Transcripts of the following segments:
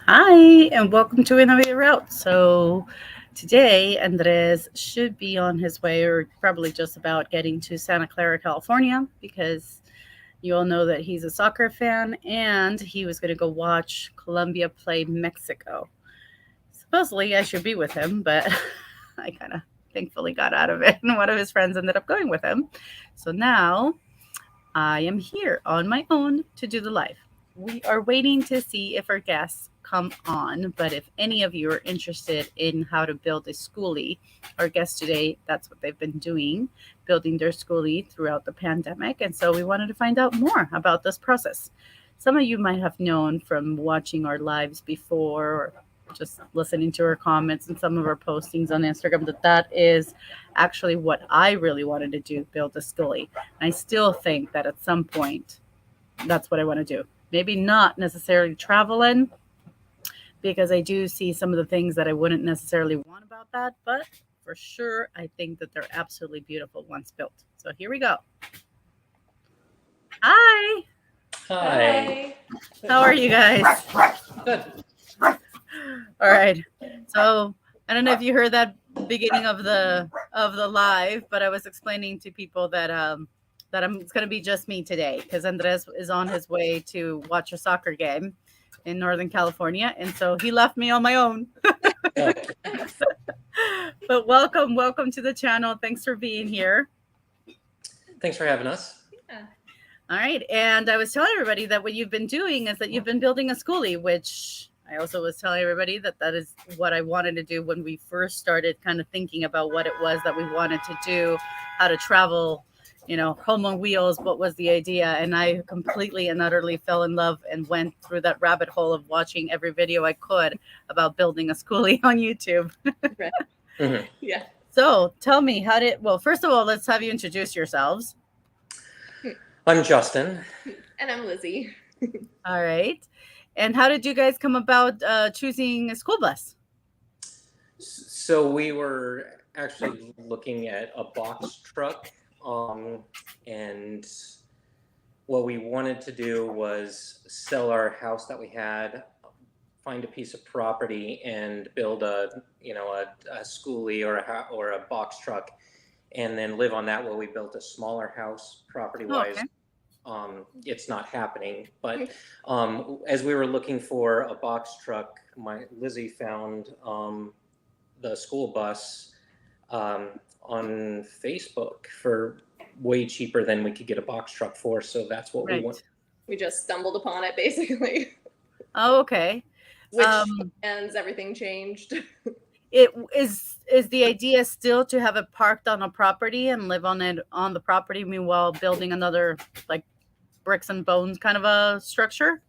Hi, and welcome to Buenavidaroute. So, today Andres should be on his way, or probably just about getting to Santa Clara, California, because you all know that he's a soccer fan and he was going to go watch Colombia play Mexico. Supposedly, I should be with him, but I kind of thankfully got out of it, and one of his friends ended up going with him. So now I am here on my own to do the live. We are waiting to see if our guests come on, but if any of you are interested in how to build a schoolie, our guests today, that's what they've been doing, building their schoolie throughout the pandemic. And so we wanted to find out more about this process. Some of you might have known from watching our lives before or just listening to our comments and some of our postings on Instagram that is actually what I really wanted to do, build a schoolie. I still think that at some point, that's what I want to do. Maybe not necessarily traveling, because I do see some of the things that I wouldn't necessarily want about that, but for sure, I think that they're absolutely beautiful once built. So here we go. Hi. Hi. How are you guys? Good. All right. So I don't know if you heard that beginning of the live, but I was explaining to people that it's going to be just me today because Andres is on his way to watch a soccer game in Northern California, and so he left me on my own. Oh, But welcome to the channel. Thanks for being here. thanks for having us. All right, and I was telling everybody that what you've been doing is that you've been building a schoolie, which I also was telling everybody that is what I wanted to do when we first started kind of thinking about what it was that we wanted to do, how to travel, home on wheels, what was the idea. And I completely and utterly fell in love and went through that rabbit hole of watching every video I could about building a schoolie on YouTube. Right. Mhm. Yeah. So tell me, well, first of all, let's have you introduce yourselves. I'm Justin. And I'm Lizzy. All right. And how did you guys come about choosing a school bus? So we were actually looking at a box truck, and what we wanted to do was sell our house that we had, find a piece of property, and build a schoolie or a box truck, and then live on that. While we built a smaller house, property wise. Okay. It's not happening. But as we were looking for a box truck, Lizzy found the school bus on Facebook for way cheaper than we could get a box truck for. So that's what we Right. want. We just stumbled upon it basically. Oh, okay. Which ends everything changed. It is the idea still to have it parked on a property and live on it on the property, meanwhile building another like bricks and bones kind of a structure,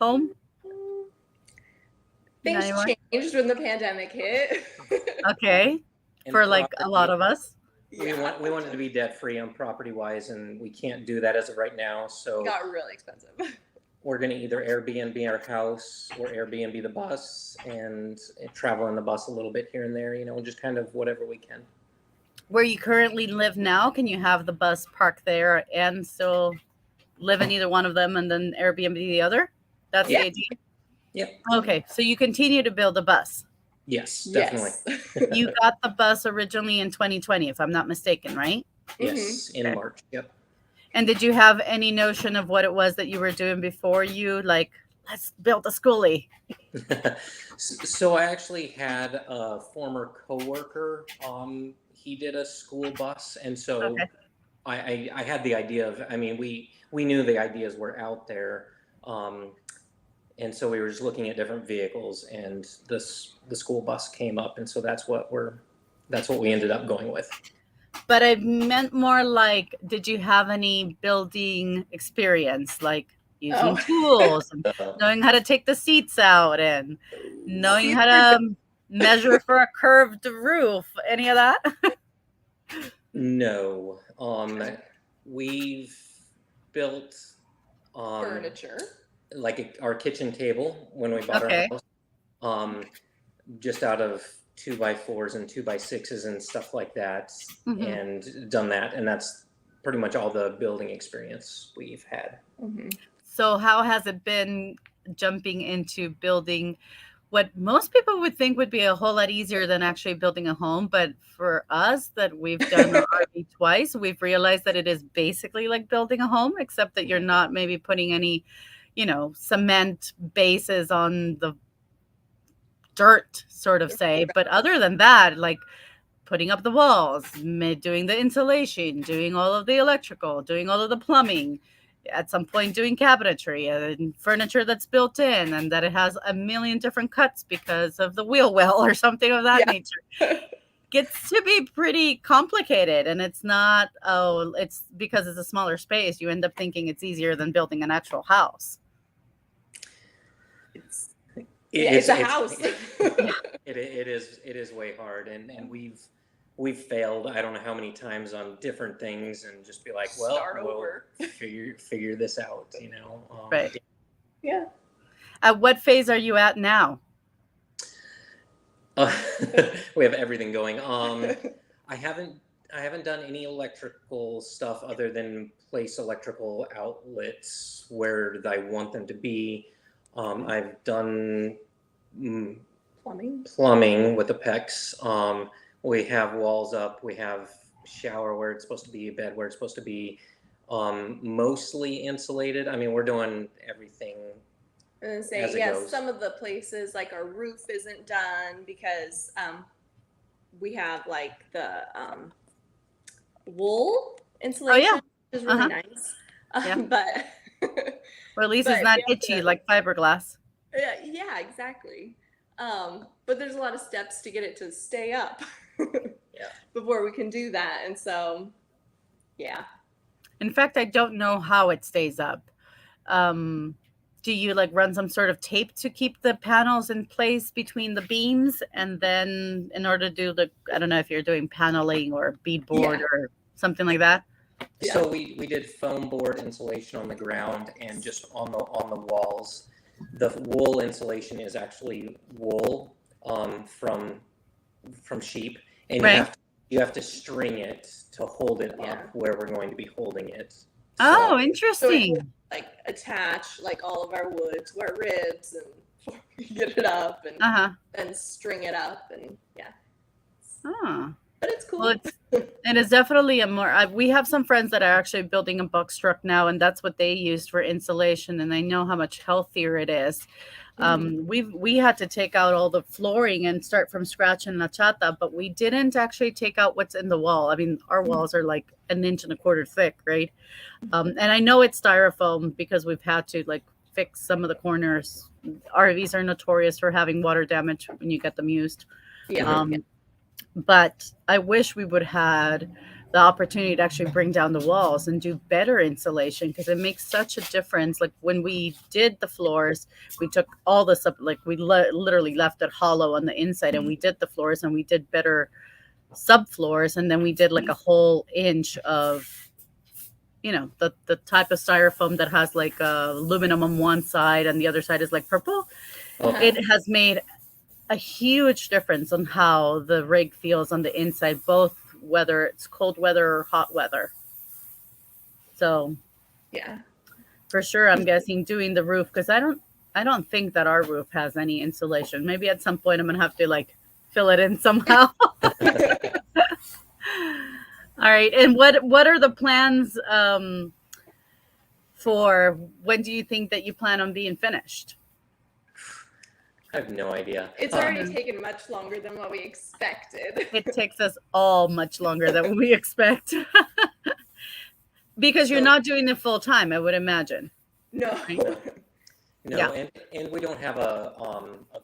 home? Things Anymore? changed when the pandemic hit. Okay, And for like a lot of us. We wanted to be debt free on property wise, and we can't do that as of right now. So It got really expensive. we're going to either Airbnb our house or Airbnb the bus and travel in the bus a little bit here and there, just kind of whatever we can. Where you currently live now, can you have the bus parked there and still live in either one of them and then Airbnb the other? That's Yeah. the idea? Yep. Okay, so you continue to build a bus. Yes, definitely. Yes. You got the bus originally in 2020, if I'm not mistaken, right? Yes, in Okay. March. Yep. And did you have any notion of what it was that you were doing before you like, let's build a schoolie? So I actually had a former coworker. He did a school bus, and so Okay. I had the idea of. I mean, we knew the ideas were out there, and so we were just looking at different vehicles, and the school bus came up, and so that's what we ended up going with. But I meant more like, did you have any building experience, like using tools and knowing how to take the seats out and knowing how to measure for a curved roof? Any of that? No, we've built Furniture. like our kitchen table when we bought Okay. our house, just out of 2x4s and 2x6s and stuff like that, Mhm. and done that, and that's pretty much all the building experience we've had. Mhm. So how has it been jumping into building what most people would think would be a whole lot easier than actually building a home. But for us that we've done our RV twice, we've realized that it is basically like building a home, except that you're not maybe putting any, cement bases on the dirt, sort of say. But other than that, like putting up the walls, doing the insulation, doing all of the electrical, doing all of the plumbing, at some point doing cabinetry and furniture that's built in and that it has a million different cuts because of the wheel well or something of that nature. Gets to be pretty complicated, and it's not, it's because it's a smaller space. You end up thinking it's easier than building an actual house. It's a house. It is way hard, and we've failed I don't know how many times on different things, and just be like, well, we'll figure this out, Right. Yeah. At what phase are you at now? We have everything going. I haven't done any electrical stuff other than place electrical outlets where I want them to be. I've done plumbing with the PEX. We have walls up. We have shower where it's supposed to be, bed where it's supposed to be. Mostly insulated. I mean, we're doing everything. And say, yes, some of the places, like our roof isn't done because we have like the wool insulation, which is really nice. But or at least it's not itchy like fiberglass. Yeah, exactly. But there's a lot of steps to get it to stay up before we can do that. And so, yeah. In fact, I don't know how it stays up. Do you like run some sort of tape to keep the panels in place between the beams? And then in order to do I don't know if you're doing paneling or beadboard or something like that. Yeah. So we did foam board insulation on the ground and just on the walls. The wool insulation is actually wool from sheep, and you have to string it to hold it up where we're going to be holding it. So, interesting. So like attach like all of our wood to our ribs and get it up and string it up and but it's cool. Well, it is definitely we have some friends that are actually building a box truck now, and that's what they used for insulation, and I know how much healthier it is. We had to take out all the flooring and start from scratch in La Chata, but we didn't actually take out what's in the wall. I mean, our walls are like 1.25 inches thick, right? And I know it's styrofoam because we've had to like fix some of the corners. RVs are notorious for having water damage when you get them used. But I wish we would had the opportunity to actually bring down the walls and do better insulation, because it makes such a difference. Like when we did the floors, we took all this up, like we literally left it hollow on the inside, and we did the floors and we did better subfloors, and then we did like a whole inch of the type of styrofoam that has like aluminum on one side and the other side is like purple. It has made a huge difference on how the rig feels on the inside, both whether it's cold weather or hot weather. So for sure, I'm guessing doing the roof, because I don't think that our roof has any insulation. Maybe at some point I'm gonna have to like fill it in somehow. All right, and what are the plans for when do you think that you plan on being finished? I have no idea. It's already taken much longer than what we expected. It takes us all much longer than we expect. Because you're not doing it full time, I would imagine. No. No, and we don't have a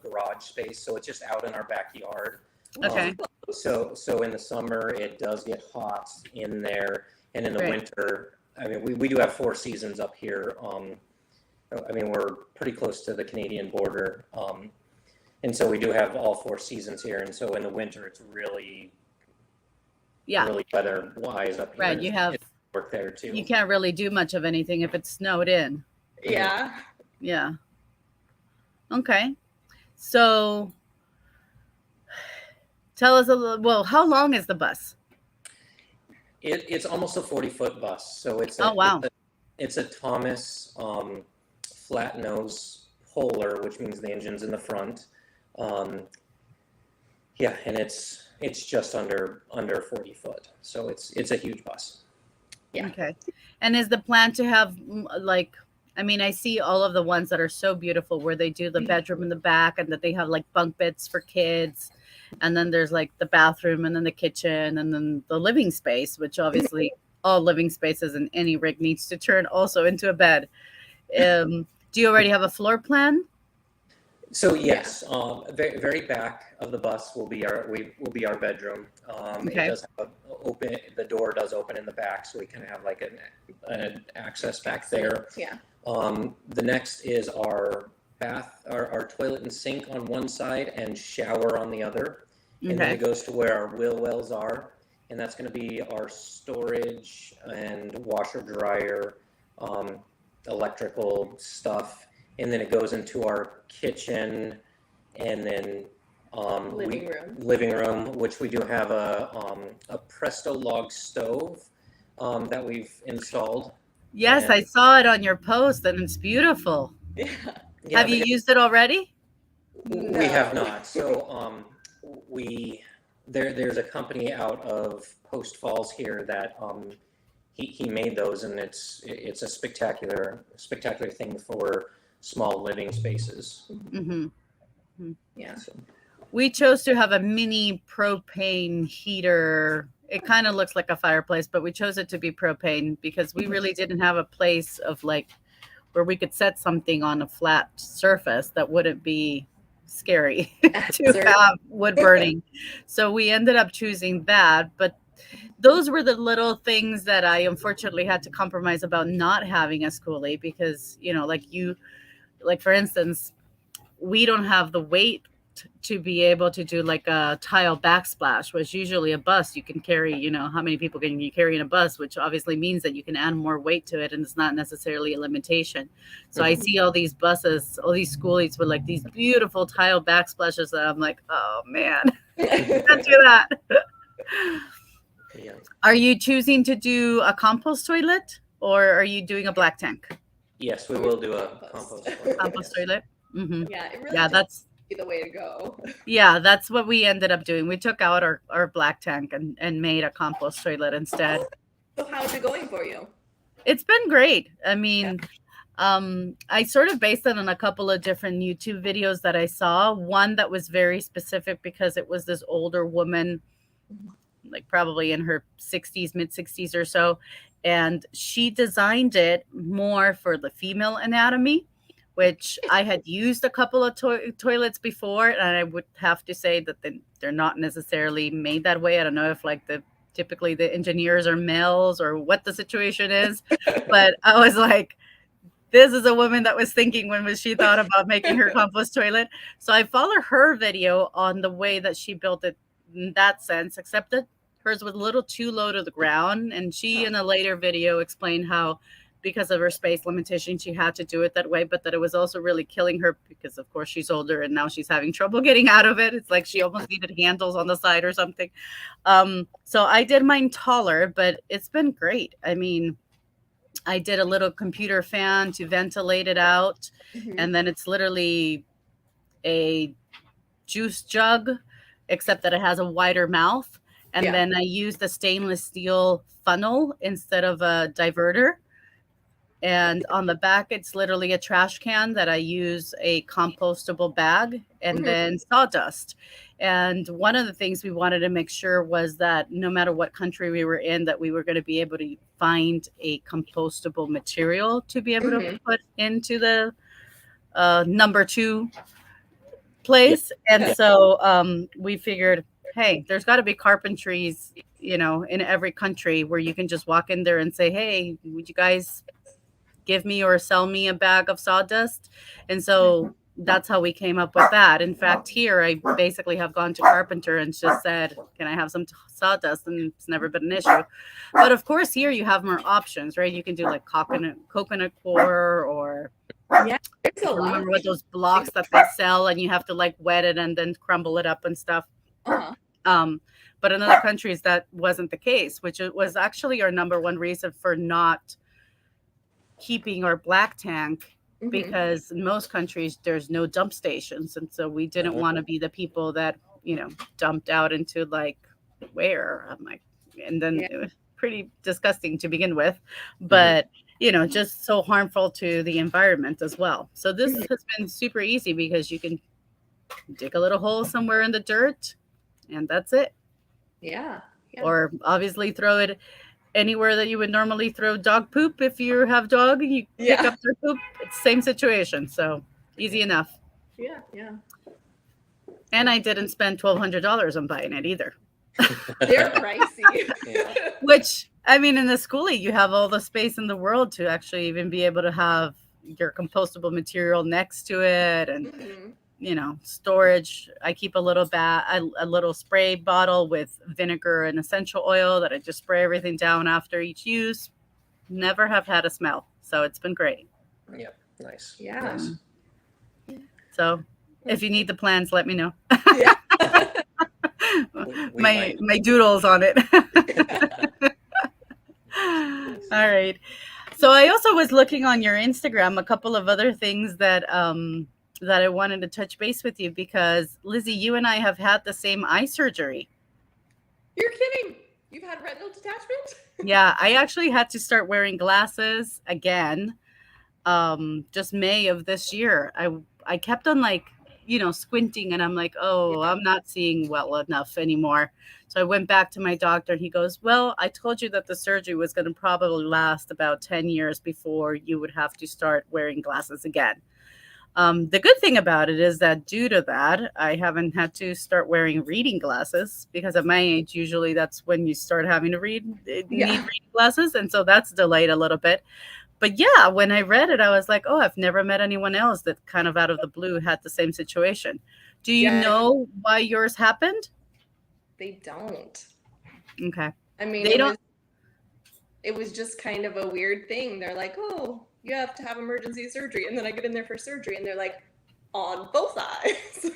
garage space, so it's just out in our backyard. Okay. So in the summer it does get hot in there, and in the winter, I mean, we do have 4 seasons up here. I mean, we're pretty close to the Canadian border. And so we do have all 4 seasons here. And so in the winter, it's really weather wise up here. Right. You have work there too. You can't really do much of anything if it's snowed in. Yeah. Yeah. Okay. So tell us a little, well, how long is the bus? It's almost a 40-foot bus. So it's wow. It's a Thomas flat nose bipolar, which means the engine's in the front. Yeah, and it's just under 40 foot, so it's a huge bus. Yeah. Okay. And is the plan to have like, I mean, I see all of the ones that are so beautiful where they do the bedroom in the back and that they have like bunk beds for kids. And then there's like the bathroom and then the kitchen and then the living space, which obviously all living spaces in any rig needs to turn also into a bed. Do you already have a floor plan? So yes, very, very back of the bus will be our bedroom. It Okay. does have the door does open in the back, so we kind of have like an access back there. Yeah. The next is our our toilet and sink on one side and shower on the other. And then Okay. it goes to where our wheel wells are, and that's going to be our storage and washer dryer, electrical stuff. And then it goes into our kitchen, and then living room, which we do have a Presto Log Stove that we've installed. Yes, And I saw it on your post and it's beautiful. Yeah. yeah, Have you used it already? we have not. So there's a company out of Post Falls here that he made those, and it's a spectacular thing for small living spaces. Mm-hmm. Yeah. So, We chose to have a mini propane heater. It kind of looks like a fireplace, but we chose it to be propane because we really didn't have a place of like where we could set something on a flat surface that wouldn't be scary to have wood burning. So we ended up choosing that. But those were the little things that I unfortunately had to compromise about not having a Skoolie because, you know, like for instance, we don't have the weight to be able to do like a tile backsplash, which usually a bus you can carry, you know, how many people can you carry in a bus, which obviously means that you can add more weight to it and it's not necessarily a limitation. So I see all these buses, all these Skoolies with like these beautiful tile backsplashes that I'm like, oh man, can't do that. yeah. Are you choosing to do a compost toilet or are you doing a black tank? Yes, we will do a Compost. Compost toilet? Mm-hmm. Yeah, it really Yeah, does be the way to go. Yeah, that's what we ended up doing. We took out our black tank and made a compost toilet instead. So how's it going for you? It's been great. I mean, I sort of based it on a couple of different YouTube videos that I saw. One that was very specific because it was this older woman, like probably in her 60s, mid 60s or so. And she designed it more for the female anatomy, which I had used a couple of toilets before. And I would have to say that they're not necessarily made that way. I don't know if like typically the engineers are males or what the situation is. But I was like, this is a woman that was thinking when she thought about making her compost toilet. So I follow her video on the way that she built it in that sense, except that hers was a little too low to the ground. And she, in a later video, explained how because of her space limitation, she had to do it that way, but that it was also really killing her because, of course, she's older and now she's having trouble getting out of it. It's like she almost needed handles on the side or something. So I did mine taller, but it's been great. I mean, I did a little computer fan to ventilate it out, and then it's literally a juice jug, except that it has a wider mouth. And then I used a stainless steel funnel instead of a diverter. And on the back, it's literally a trash can that I use a compostable bag and then sawdust. And one of the things we wanted to make sure was that no matter what country we were in, that we were going to be able to find a compostable material to be able to put into the number 2 place. And so we figured, hey, there's got to be carpentries, you know, in every country where you can just walk in there and say, hey, would you guys give me or sell me a bag of sawdust? And so that's how we came up with that. In fact, here I basically have gone to Carpenter and just said, can I have some sawdust? And it's never been an issue. But of course, here you have more options, right? You can do like coconut core or there's a lot. remember what those blocks that they sell and you have to like wet it and then crumble it up and stuff. But in other countries that wasn't the case, which was actually our number 1 reason for not keeping our black tank because in most countries there's no dump stations, and so we didn't want to be the people that dumped out into like where I'm like, and then it was pretty disgusting to begin with, but just so harmful to the environment as well. So this has been super easy because you can dig a little hole somewhere in the dirt and that's it. Yeah. Or obviously throw it anywhere that you would normally throw dog poop. If you have dog and you pick up their poop, it's the same situation. So easy enough. Yeah. And I didn't spend $1,200 on buying it either. They're pricey. Which, I mean, in the Skoolie, you have all the space in the world to actually even be able to have your compostable material next to it, and storage. I keep a little spray bottle with vinegar and essential oil that I just spray everything down after each use. Never have had a smell, so it's been great. Yep, nice. Yeah. Nice. So, if you need the plans, let me know. Yeah. my doodles on it. All right. So I also was looking on your Instagram a couple of other things that I wanted to touch base with you, because Lizzy, you and I have had the same eye surgery. You're kidding. You've had retinal detachment? Yeah, I actually had to start wearing glasses again. Just May of this year. I kept on squinting, and I'm like, I'm not seeing well enough anymore. So I went back to my doctor, and he goes, well, I told you that the surgery was going to probably last about 10 years before you would have to start wearing glasses again. The good thing about it is that due to that, I haven't had to start wearing reading glasses, because at my age, usually that's when you start having to need reading glasses. And so that's delayed a little bit. But yeah, when I read it, I was like, I've never met anyone else that kind of out of the blue had the same situation. Do you know why yours happened? They don't. Okay. I mean, it was just kind of a weird thing. They're like, you have to have emergency surgery. And then I get in there for surgery, and they're like, on both eyes.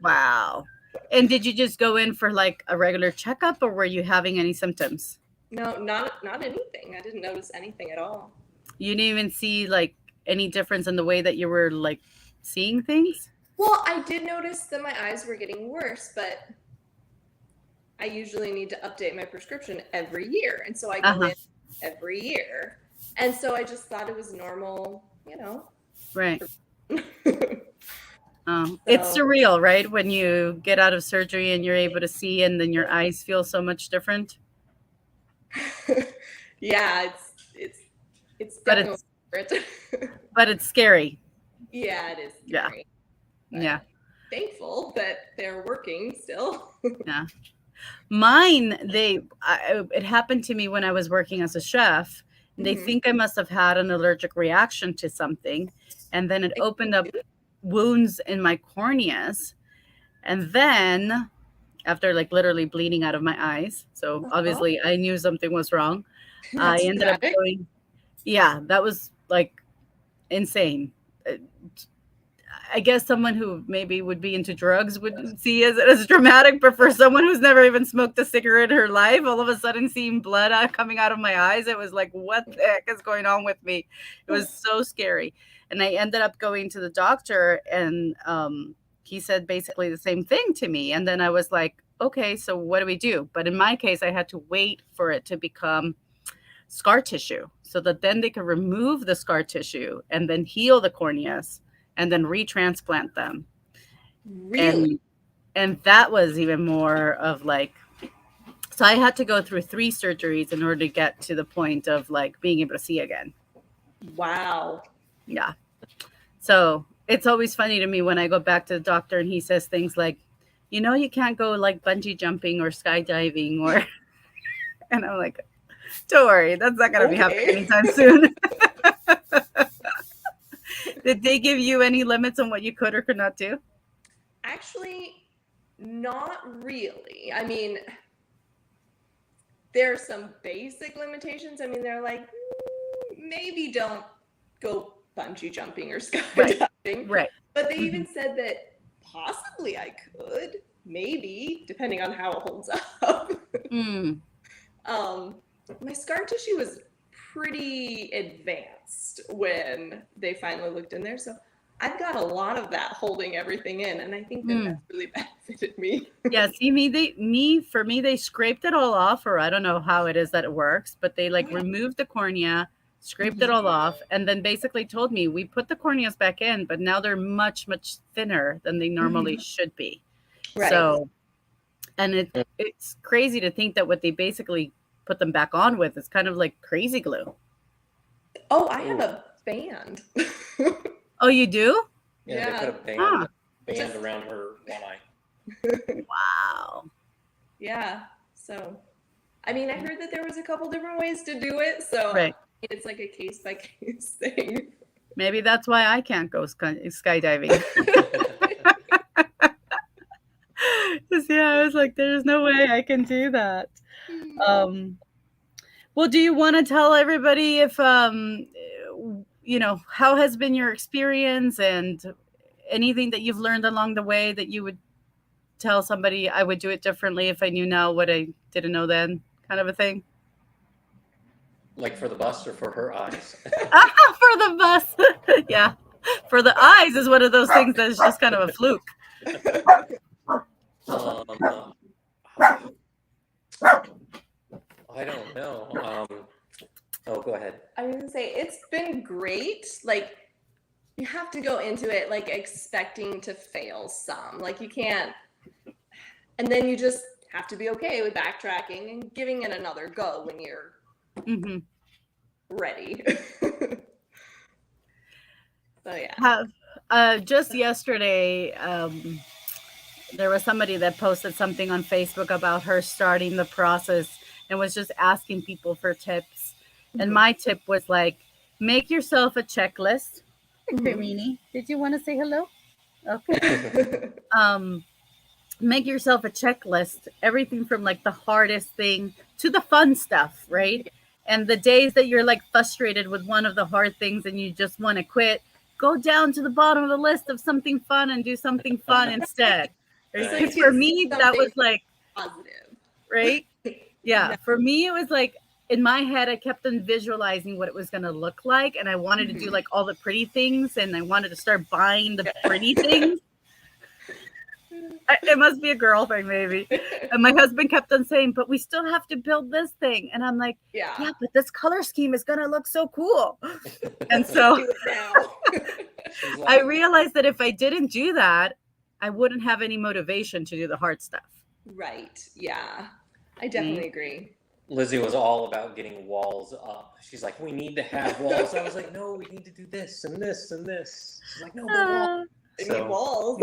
Wow. And did you just go in for like a regular checkup, or were you having any symptoms? No, not anything. I didn't notice anything at all. You didn't even see like any difference in the way that you were like seeing things? Well, I did notice that my eyes were getting worse, but I usually need to update my prescription every year. And so I go in every year. And so I just thought it was normal, Right. It's surreal, right? When you get out of surgery and you're able to see, and then your eyes feel so much different. Yeah, it's definitely different. But it's scary. Yeah, it is scary. Yeah. Thankful that they're working still. Yeah. Mine, it happened to me when I was working as a chef. They think I must have had an allergic reaction to something, and then it opened up wounds in my corneas, and then after like literally bleeding out of my eyes, so obviously I knew something was wrong. I ended up going, that was like insane. I guess someone who maybe would be into drugs wouldn't see it as dramatic, but for someone who's never even smoked a cigarette in her life, all of a sudden seeing blood coming out of my eyes, it was like, what the heck is going on with me? It was so scary. And I ended up going to the doctor, and he said basically the same thing to me. And then I was like, okay, so what do we do? But in my case, I had to wait for it to become scar tissue so that then they could remove the scar tissue and then heal the corneas and then retransplant them. Really? And that was even more of like, so I had to go through 3 surgeries in order to get to the point of like being able to see again. Wow. Yeah. So it's always funny to me when I go back to the doctor and he says things like, you can't go like bungee jumping or skydiving or, and I'm like, don't worry, that's not going to be happening anytime soon. Did they give you any limits on what you could or could not do? Actually, not really. I mean, there are some basic limitations. I mean, they're like, maybe don't go bungee jumping or skydiving. Right. But they even said that possibly I could, maybe, depending on how it holds up. My scar tissue was pretty advanced when they finally looked in there. So I've got a lot of that holding everything in, and I think that that's really benefited me. Yeah, see, for me, they scraped it all off, or I don't know how it is that it works, but they like removed the cornea, scraped it all off, and then basically told me we put the corneas back in, but now they're much, much thinner than they normally should be. Right. So, and it's crazy to think that what they basically put them back on with is kind of like crazy glue. Oh, I have a band. Oh, you do? Yeah, they put a band around her one eye. Wow. Yeah. So, I mean, I heard that there was a couple different ways to do it. So it's like a case by case thing. Maybe that's why I can't go skydiving. Yeah, I was like, there's no way I can do that. Well, do you want to tell everybody if, you know, how has been your experience and anything that you've learned along the way that you would tell somebody I would do it differently if I knew now what I didn't know then, kind of a thing? Like for the bus or for her eyes? For the bus. Yeah. For the eyes is one of those things that's just kind of a fluke. I don't know. Oh, go ahead. I was gonna say it's been great. Like you have to go into it like expecting to fail some. Like you can't, and then you just have to be okay with backtracking and giving it another go when you're ready. So yeah. Just yesterday, there was somebody that posted something on Facebook about her starting the process and was just asking people for tips. And my tip was like, make yourself a checklist. Creamini, did you want to say hello? Okay. Make yourself a checklist, everything from like the hardest thing to the fun stuff, right? And the days that you're like frustrated with one of the hard things and you just want to quit, go down to the bottom of the list of something fun and do something fun instead. Because for me, that was like positive, right? Yeah. For me, it was like in my head, I kept on visualizing what it was going to look like. And I wanted to do like all the pretty things. And I wanted to start buying the pretty things. It must be a girl thing, maybe. And my husband kept on saying, but we still have to build this thing. And I'm like, yeah, but this color scheme is going to look so cool. And so I realized that if I didn't do that, I wouldn't have any motivation to do the hard stuff. Right. Yeah. I definitely agree. Lizzy was all about getting walls up. She's like, we need to have walls. I was like, no, we need to do this and this and this. She's like, no, walls. I need walls.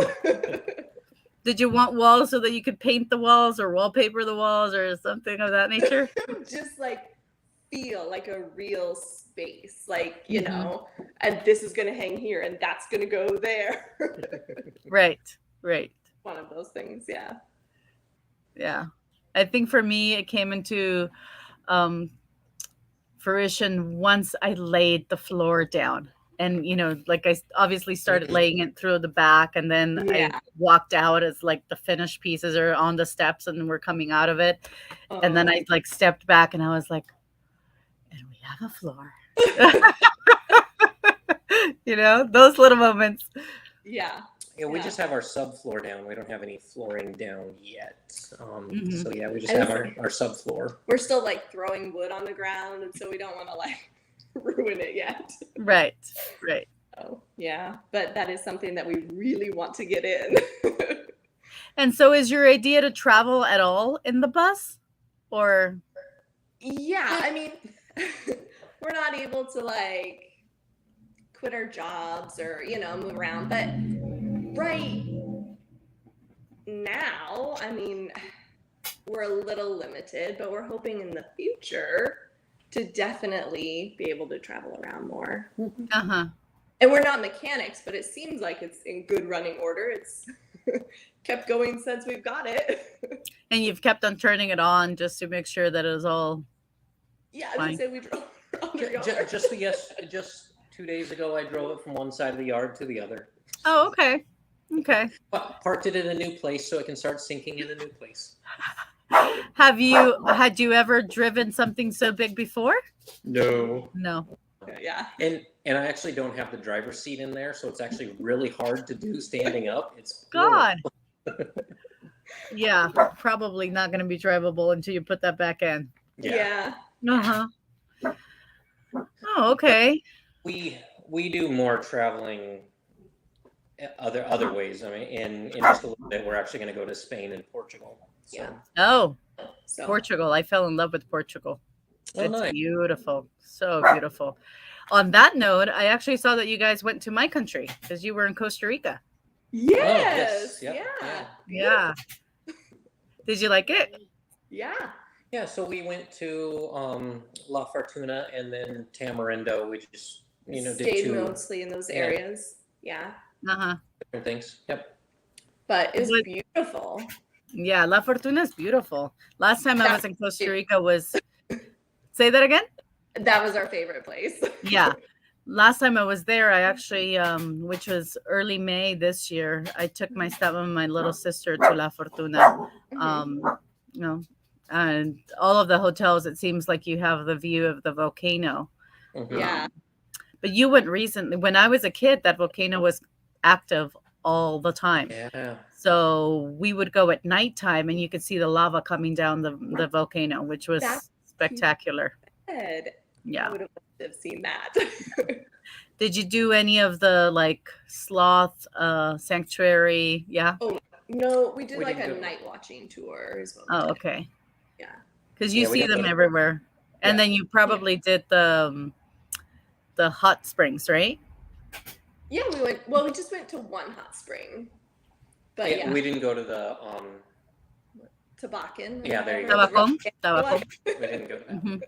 Did you want walls so that you could paint the walls or wallpaper the walls or something of that nature? Just like feel like a real space, like, you know, and this is going to hang here and that's going to go there. Right. One of those things. Yeah. Yeah. I think for me, it came into fruition once I laid the floor down. And, you know, like I obviously started laying it through the back and then I walked out as like the finished pieces are on the steps and we're coming out of it. And then I like stepped back and I was like, and we have a floor. You know, those little moments. Yeah. Yeah, we just have our subfloor down. We don't have any flooring down yet. So yeah, we just have our subfloor. We're still like throwing wood on the ground, and so we don't want to like ruin it yet. Right. Oh yeah, but that is something that we really want to get in. And so, is your idea to travel at all in the bus, or? Yeah, I mean, we're not able to like quit our jobs or move around, but right now, I mean, we're a little limited, but we're hoping in the future to definitely be able to travel around more. And we're not mechanics, but it seems like it's in good running order. It's kept going since we've got it. And you've kept on turning it on just to make sure that it was all. Yeah, I would say we drove just 2 days ago, I drove it from one side of the yard to the other. Oh, okay. Parked it in a new place so it can start sinking in a new place. Had you ever driven something so big before? No. No. Yeah. And I actually don't have the driver's seat in there, so it's actually really hard to do standing up. It's God. Yeah, probably not going to be drivable until you put that back in. Yeah. Uh-huh. Oh, okay. We do more traveling other ways. I mean, in just a little bit, we're actually going to go to Spain and Portugal. So. Yeah. Oh, So Portugal. I fell in love with Portugal. Oh, It's nice. beautiful. So beautiful. On that note, I actually saw that you guys went to my country because you were in Costa Rica. yes. Yep, Yeah. Yeah. Did you like it? Yeah. Yeah, so we went to La Fortuna and then Tamarindo. We just, did Stayed two mostly in those areas. Yeah. Uh-huh. different things. Yep. But it was But- beautiful. Yeah, La Fortuna is beautiful. Last time I That- was in Costa Rica was, say that again? That was our favorite place. Yeah. Last time I was there, I actually, which was early May this year, I took my stepmom and my little sister to La Fortuna. You know, and all of the hotels, it seems like you have the view of the volcano. Mhm. Yeah. But you went recently. When I was a kid, that volcano was active all the time. Yeah. So we would go at nighttime and you could see the lava coming down the volcano, which was That's spectacular. Good. I Yeah. would have seen that. Did you do any of the like sloth sanctuary? Yeah. No, we did We like didn't a do it. night watching tour is what we Oh, did. okay. Yeah. Because you Yeah, we see didn't them go to- everywhere. And Yeah. then you probably did the hot springs, right? Yeah, we just went to one hot spring. But Yeah, yeah, we didn't go to the Tabacan. or Yeah, there you whatever. go. Tabacón. we didn't go to that. Mhm.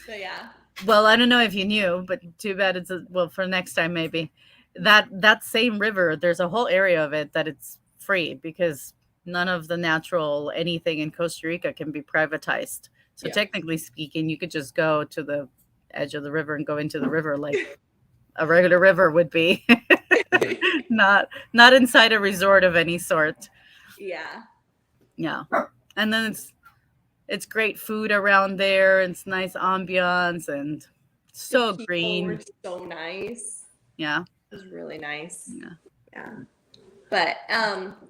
But yeah. Well, I don't know if you knew, but too bad it's for next time maybe. That same river, there's a whole area of it that it's free because none of the natural anything in Costa Rica can be privatized. So Yeah. technically speaking, you could just go to the edge of the river and go into the river like a regular river would be. not inside a resort of any sort. Yeah. Yeah. And then it's great food around there. It's nice ambiance and so The people green. were so nice. Yeah. It was really nice. Yeah. Yeah. But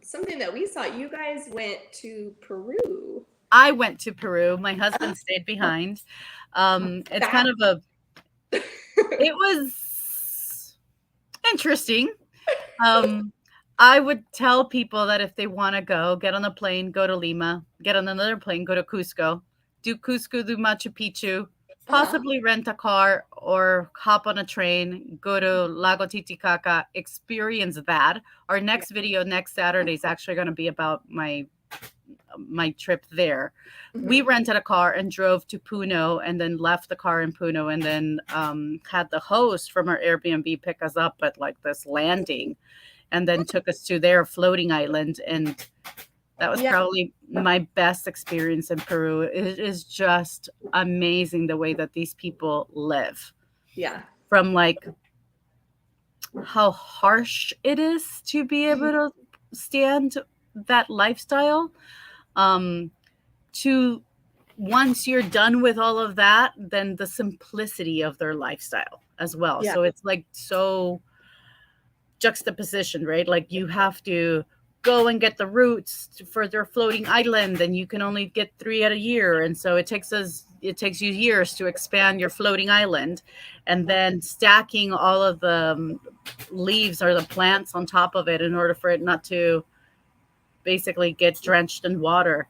something that we saw, you guys went to Peru. I went to Peru. My husband stayed behind. It's kind of it was interesting. I would tell people that if they want to go, get on a plane, go to Lima, get on another plane, go to Cusco, do Machu Picchu, possibly rent a car or hop on a train, go to Lago Titicaca, experience that. Our next video next Saturday is actually going to be about my trip there. We rented a car and drove to Puno and then left the car in Puno and then had the host from our Airbnb pick us up at like this landing and then took us to their floating island. And that was probably my best experience in Peru. It is just amazing the way that these people live. Yeah. From like how harsh it is to be able to stand that lifestyle. To once you're done with all of that, then the simplicity of their lifestyle as well. Yeah. So it's like so juxtaposition, right? Like you have to go and get the roots for their floating island and you can only get 3 at a year. And so it takes you years to expand your floating island and then stacking all of the leaves or the plants on top of it in order for it not to basically get drenched in water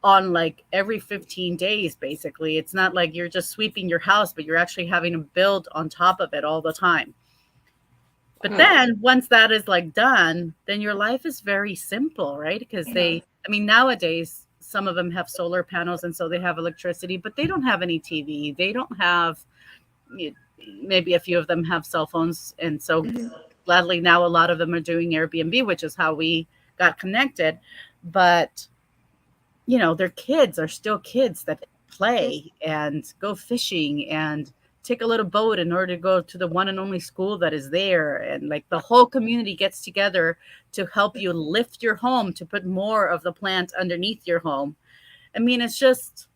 on like every 15 days. Basically, it's not like you're just sweeping your house, but you're actually having to build on top of it all the time. But then once that is like done, then your life is very simple, right? Because nowadays some of them have solar panels and so they have electricity, but they don't have any TV. They don't have, maybe a few of them have cell phones. And so gladly now a lot of them are doing Airbnb, which is how we got connected. But their kids are still kids that play and go fishing and take a little boat in order to go to the one and only school that is there. And like the whole community gets together to help you lift your home, to put more of the plant underneath your home. I mean, it's just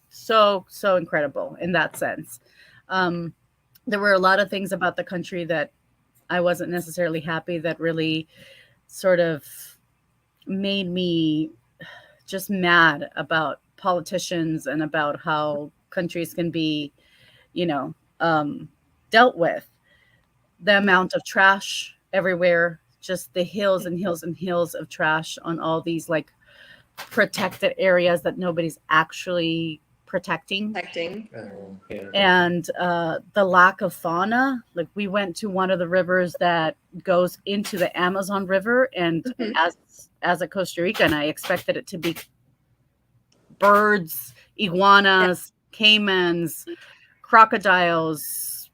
so incredible in that sense. There were a lot of things about the country that I wasn't necessarily happy, that really sort of made me just mad about politicians and about how countries can be, you know, dealt with. The amount of trash everywhere, just the hills and hills and hills of trash on all these like protected areas that nobody's actually protecting. Oh, yeah. And the lack of fauna. Like, we went to one of the rivers that goes into the Amazon River, and as a Costa Rican, I expected it to be birds, iguanas, caimans, crocodiles,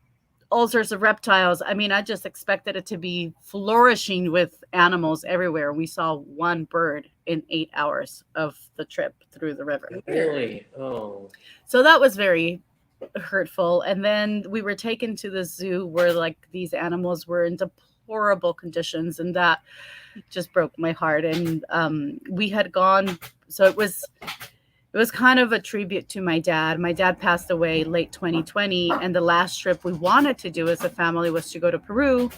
all sorts of reptiles. I mean, I just expected it to be flourishing with animals everywhere. We saw one bird in 8 hours of the trip through the river. Really? Oh. So that was very hurtful. And then we were taken to the zoo where like these animals were in deplorable conditions, and that just broke my heart. And we had gone, so it was kind of a tribute to my dad. My dad passed away late 2020, and the last trip we wanted to do as a family was to go to Peru,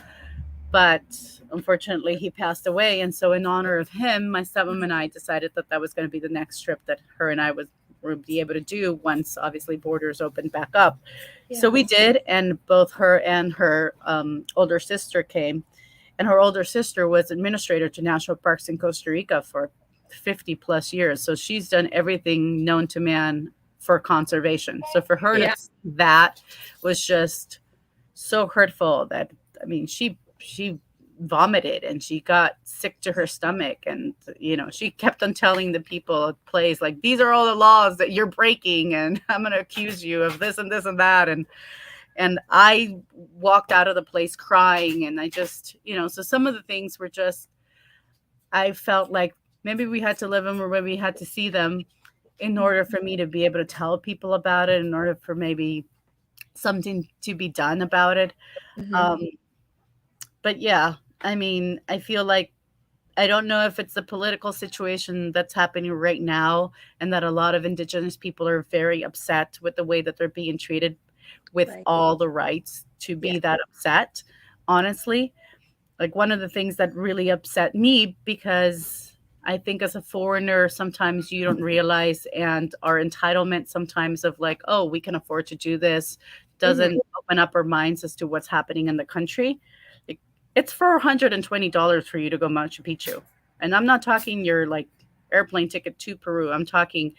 but unfortunately he passed away. And so in honor of him, my stepmom and I decided that that was going to be the next trip that her and I would be able to do once obviously borders opened back up. Yeah. So we did, and both her and her older sister came, and her older sister was administrator to national parks in Costa Rica for 50 plus years. So she's done everything known to man for conservation. So for her, that was just so hurtful that, I mean, she vomited and she got sick to her stomach. And, you know, she kept on telling the people at place, like, these are all the laws that you're breaking, and I'm going to accuse you of this and this and that. And I walked out of the place crying. And I just, you know, so some of the things were just, I felt like maybe we had to live them, or maybe we had to see them in order for me to be able to tell people about it, in order for maybe something to be done about it. But yeah, I mean, I feel like, I don't know if it's the political situation that's happening right now, and that a lot of Indigenous people are very upset with the way that they're being treated with all the rights to be that upset, honestly. Like, one of the things that really upset me, because I think as a foreigner, sometimes you don't realize, and our entitlement sometimes of like, oh, we can afford to do this, doesn't open up our minds as to what's happening in the country. Like, it's $420 for you to go Machu Picchu. And I'm not talking your like airplane ticket to Peru. I'm talking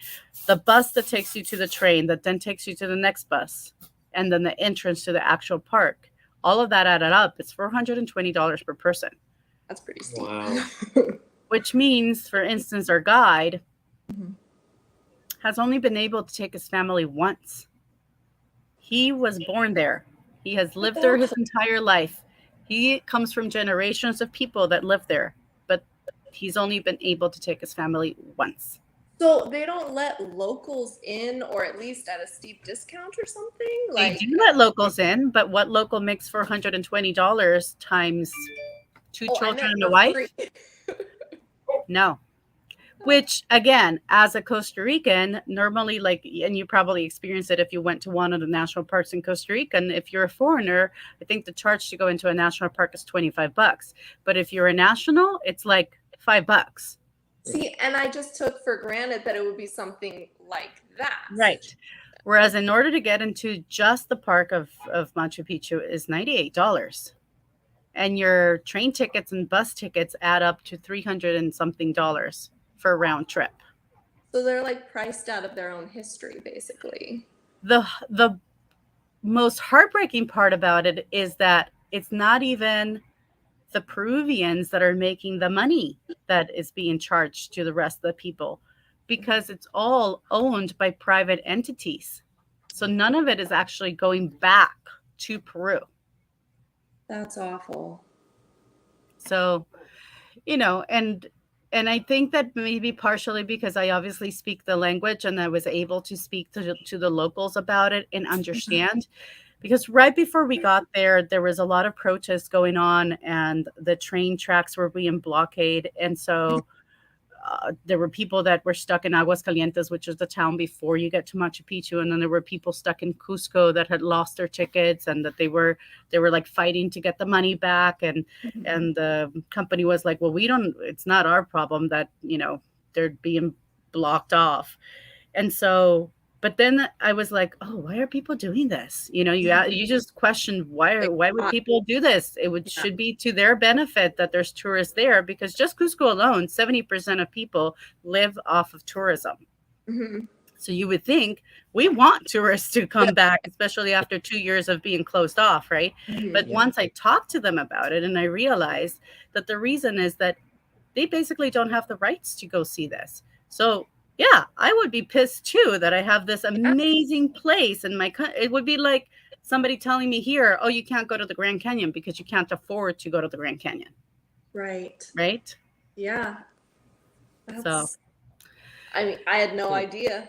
the bus that takes you to the train, that then takes you to the next bus, and then the entrance to the actual park. All of that added up, it's $420 per person. That's pretty steep. Wow. Which means, for instance, our guide has only been able to take his family once. He was born there. He has lived there his entire life. He comes from generations of people that live there, but he's only been able to take his family once. So they don't let locals in, or at least at a steep discount or something? They do let locals in, but what local makes $420 times two children and a wife? No. Which, again, as a Costa Rican, normally, like, and you probably experienced it if you went to one of the national parks in Costa Rica. And if you're a foreigner, I think the charge to go into a national park is $25. But if you're a national, it's like $5. See, and I just took for granted that it would be something like that. Right. Whereas in order to get into just the park of Machu Picchu is $98. And your train tickets and bus tickets add up to $300 and something for a round trip. So they're like priced out of their own history, basically. The most heartbreaking part about it is that it's not even the Peruvians that are making the money that is being charged to the rest of the people, because it's all owned by private entities. So none of it is actually going back to Peru. That's awful. So, you know, and I think that maybe partially because I obviously speak the language, and I was able to speak to the locals about it and understand. Because right before we got there, there was a lot of protests going on, and the train tracks were being blockaded. And so there were people that were stuck in Aguascalientes, which is the town before you get to Machu Picchu, and then there were people stuck in Cusco that had lost their tickets and that they were like fighting to get the money back, and the company was like, well, it's not our problem that, you know, they're being blocked off. And so, but then I was like, oh, why are people doing this? You know, you just question why would people do this? Should be to their benefit that there's tourists there, because just Cusco alone, 70% of people live off of tourism. Mm-hmm. So you would think we want tourists to come back, especially after 2 years of being closed off, right? Mm-hmm. But once I talked to them about it, and I realized that the reason is that they basically don't have the rights to go see this. So yeah, I would be pissed too that I have this amazing place in my country. It would be like somebody telling me here, oh, you can't go to the Grand Canyon because you can't afford to go to the Grand Canyon. Right. Right? Yeah. So, I mean, I had no idea.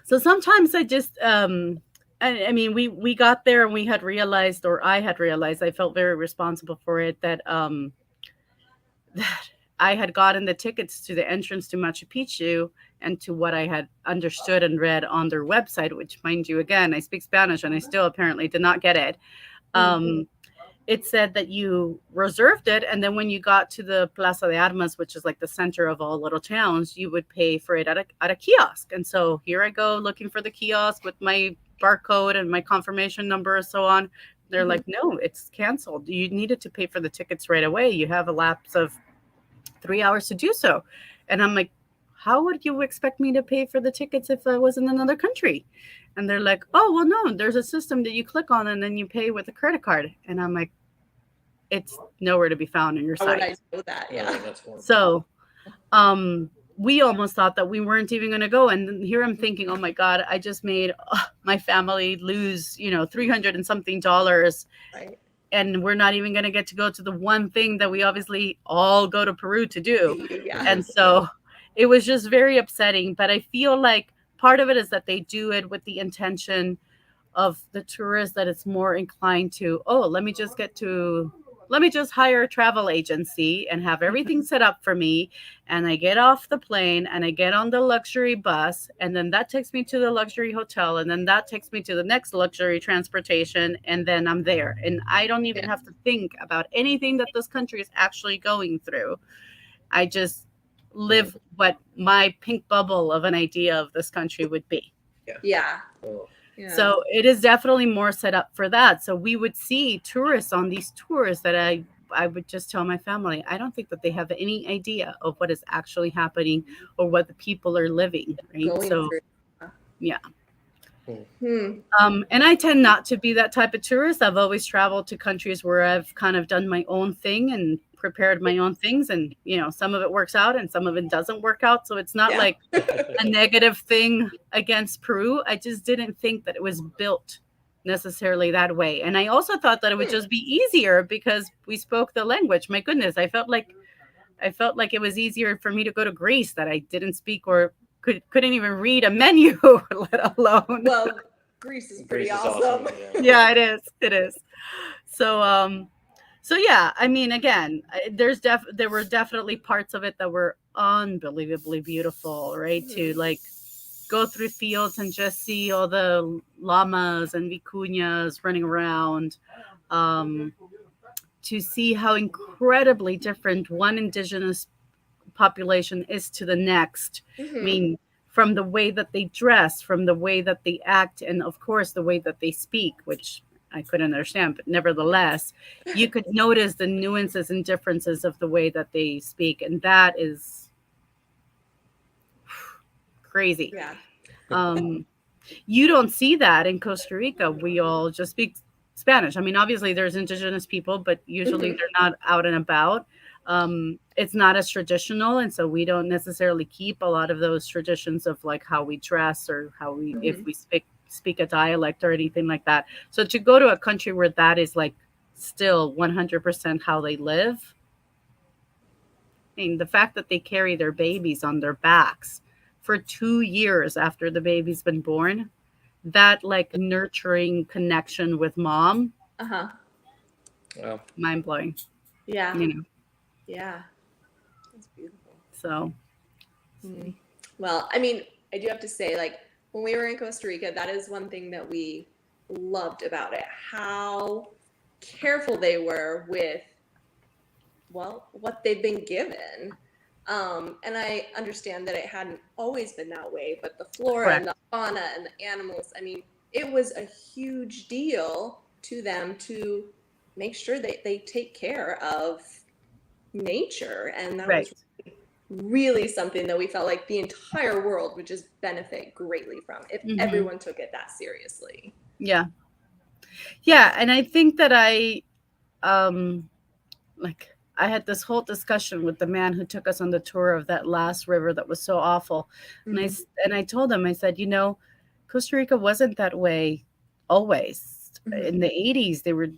So sometimes I just, I mean, we got there and we had realized, or I had realized, I felt very responsible for it, that that I had gotten the tickets to the entrance to Machu Picchu and to what I had understood and read on their website, which, mind you, again, I speak Spanish and I still apparently did not get it. It said that you reserved it, and then when you got to the Plaza de Armas, which is like the center of all little towns, you would pay for it at a kiosk. And so here I go looking for the kiosk with my barcode and my confirmation number and so on. They're like, no, it's canceled. You needed to pay for the tickets right away. You have a lapse of 3 hours to do so. And I'm like, how would you expect me to pay for the tickets if I was in another country? And they're like, oh, well, no, there's a system that you click on and then you pay with a credit card. And I'm like, it's nowhere to be found in your site. Would I know that? Yeah. So we almost thought that we weren't even going to go. And here I'm thinking, oh my God, I just made my family lose, $300 and something. Right. And we're not even going to get to go to the one thing that we obviously all go to Peru to do. Yeah. And so it was just very upsetting. But I feel like part of it is that they do it with the intention of the tourist that it's more inclined to, let me just hire a travel agency and have everything set up for me. And I get off the plane and I get on the luxury bus. And then that takes me to the luxury hotel. And then that takes me to the next luxury transportation. And then I'm there. And I don't even have to think about anything that this country is actually going through. I just live what my pink bubble of an idea of this country would be. Yeah. Yeah. So it is definitely more set up for that. So we would see tourists on these tours that I would just tell my family, I don't think that they have any idea of what is actually happening or what the people are living. Right. Yeah. And I tend not to be that type of tourist. I've always traveled to countries where I've kind of done my own thing and prepared my own things, and some of it works out and some of it doesn't work out, so it's not like a negative thing against Peru. I just didn't think that it was built necessarily that way, and I also thought that it would just be easier because we spoke the language. My goodness, I felt like it was easier for me to go to Greece that I didn't speak or couldn't even read a menu, let alone. Well, Greece is pretty awesome. Yeah, it is. So yeah, I mean, again, there were definitely parts of it that were unbelievably beautiful, right? To like go through fields and just see all the llamas and vicuñas running around, to see how incredibly different one indigenous population is to the next. I mean, from the way that they dress, from the way that they act, and of course the way that they speak, which I couldn't understand, but nevertheless, you could notice the nuances and differences of the way that they speak, and that is crazy. Yeah. You don't see that in Costa Rica. We all just speak Spanish. I mean, obviously there's indigenous people, but usually they're not out and about. It's not as traditional, and so we don't necessarily keep a lot of those traditions of like how we dress or how we if we speak a dialect or anything like that. So to go to a country where that is like still 100% how they live, I mean, the fact that they carry their babies on their backs for 2 years after the baby's been born, that like nurturing connection with mom, Wow. mind blowing. Yeah. You know. Yeah. That's beautiful. So, Well, I mean, I do have to say, like, when we were in Costa Rica, that is one thing that we loved about it. How careful they were with, well, what they've been given. And I understand that it hadn't always been that way, but the flora correct. and the fauna and the animals, I mean, it was a huge deal to them to make sure that they take care of nature. And that Right. was really something that we felt like the entire world would just benefit greatly from if everyone took it that seriously. Yeah. Yeah. And I think that I had this whole discussion with the man who took us on the tour of that last river that was so awful. And I told him, I said, you know, Costa Rica wasn't that way always. In the 80s, they were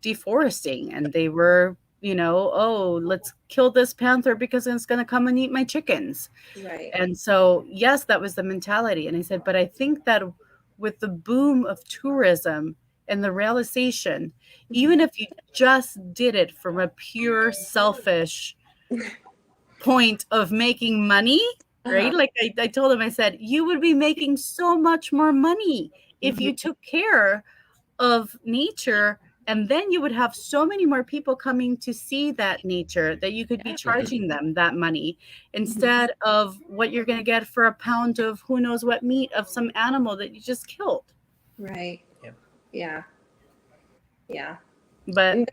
deforesting and they were, you know, oh, let's kill this panther because it's going to come and eat my chickens. Right. And so, yes, that was the mentality. And I said, but I think that with the boom of tourism and the realization, even if you just did it from a pure selfish point of making money, right? Like I told him, I said, you would be making so much more money if you took care of nature, and then you would have so many more people coming to see that nature that you could be charging them that money instead of what you're going to get for a pound of who knows what meat of some animal that you just killed. Right. Yeah. But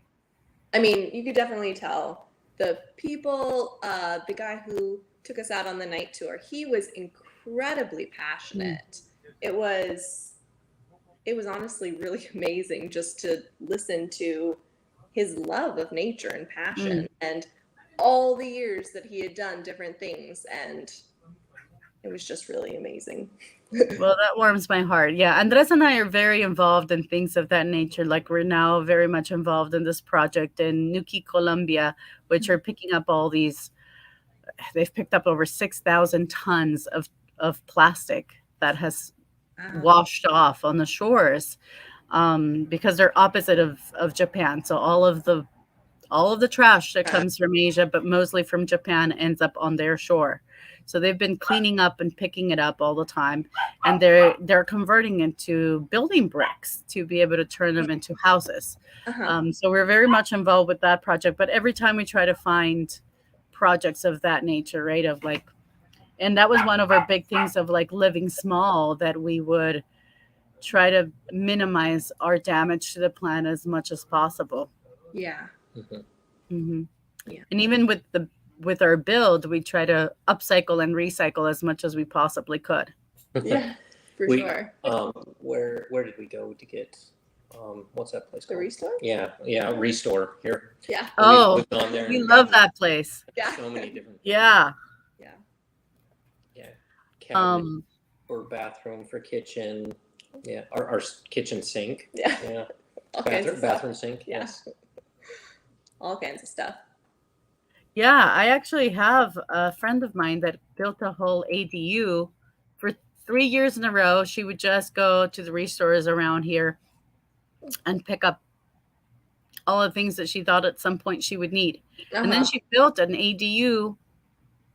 I mean, you could definitely tell the people, the guy who took us out on the night tour, he was incredibly passionate. It was honestly really amazing just to listen to his love of nature and passion and all the years that he had done different things, and it was just really amazing. Well, that warms my heart. Yeah, Andres and I are very involved in things of that nature. Like we're now very much involved in this project in Nuki, Colombia, which are picking up all these. They've picked up over 6,000 tons of plastic that has washed off on the shores because they're opposite of Japan. So all of the trash that comes from Asia, but mostly from Japan, ends up on their shore. So they've been cleaning up and picking it up all the time, and they're converting into building bricks to be able to turn them into houses. So we're very much involved with that project. But every time we try to find projects of that nature, right, of like, and that was one of our big things of like living small, that we would try to minimize our damage to the planet as much as possible. Yeah. And even with our build, we try to upcycle and recycle as much as we possibly could. Yeah, for sure. Where did we go to get what's that place called? The Restore? Yeah, Restore here. Yeah. Oh, gone there we love that place. Yeah. So many different Yeah. Cabinet or bathroom for kitchen. Yeah, our kitchen sink. Yeah. All kinds of bathroom stuff. sink. Yeah. Yes. All kinds of stuff. Yeah, I actually have a friend of mine that built a whole ADU for 3 years in a row. She would just go to the restores around here and pick up all the things that she thought at some point she would need. And then she built an ADU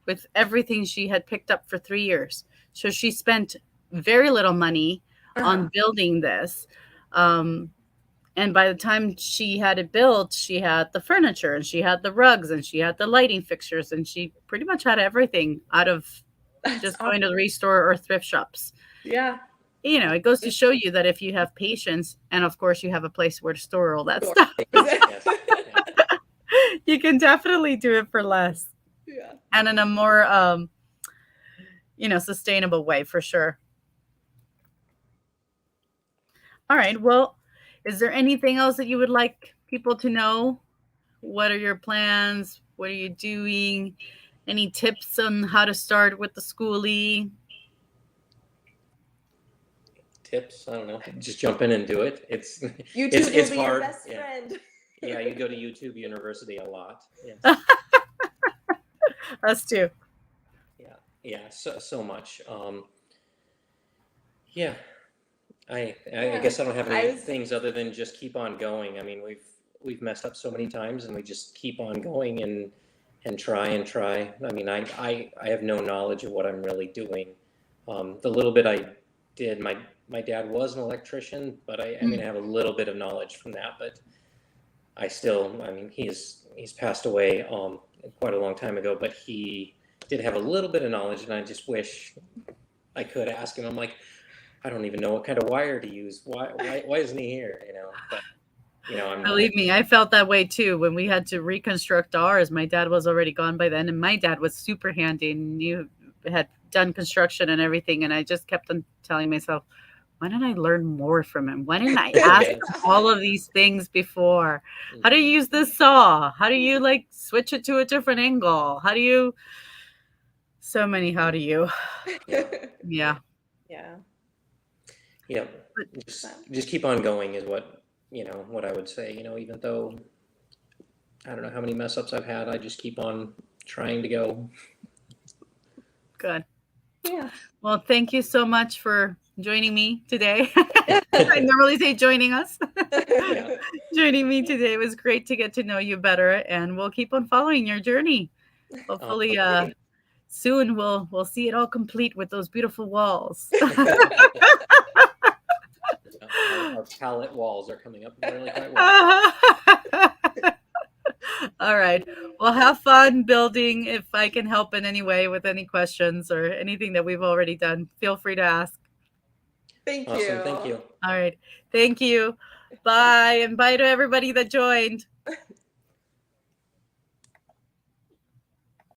with everything she had picked up for 3 years. So she spent very little money on building this. And by the time she had it built, she had the furniture and she had the rugs and she had the lighting fixtures, and she pretty much had everything out of just going to the restore or thrift shops. Yeah. You know, it goes to show you that if you have patience and of course you have a place where to store all that stuff, you can definitely do it for less. Yeah. And in a more, sustainable way, for sure. All right. Well, is there anything else that you would like people to know? What are your plans? What are you doing? Any tips on how to start with the Skoolie? Tips? I don't know. Just jump in and do it. It's YouTube it's will be hard. your best friend. Yeah, you go to YouTube University a lot. Yes. Us too. Yeah, so much. Yeah. I guess I don't have any things other than just keep on going. I mean, we've messed up so many times, and we just keep on going, and try and try. I mean, I have no knowledge of what I'm really doing. The little bit I did, my dad was an electrician, but I mean, I have a little bit of knowledge from that, but I mean, he's passed away quite a long time ago, but he did have a little bit of knowledge, and I just wish I could ask him. I'm like, I don't even know what kind of wire to use. Why isn't he here? But Believe me, I felt that way too when we had to reconstruct ours. My dad was already gone by then, and my dad was super handy and knew had done construction and everything. And I just kept on telling myself, why didn't I learn more from him? Why didn't I ask him all of these things before? How do you use this saw? How do you like switch it to a different angle? How do you? So many how do you? Yeah. Just keep on going is what I would say. Even though I don't know how many mess ups I've had, I just keep on trying to go. Good. Yeah. Well, thank you so much for joining me today. I normally say joining us. Yeah. Joining me today. It was great to get to know you better, and we'll keep on following your journey. Hopefully, soon we'll see it all complete with those beautiful walls. Our pallet walls are coming up really quite well. All right. Well, have fun building. If I can help in any way with any questions or anything that we've already done, feel free to ask. Thank you. Awesome. Thank you. All right. Thank you. Bye. And bye to everybody that joined.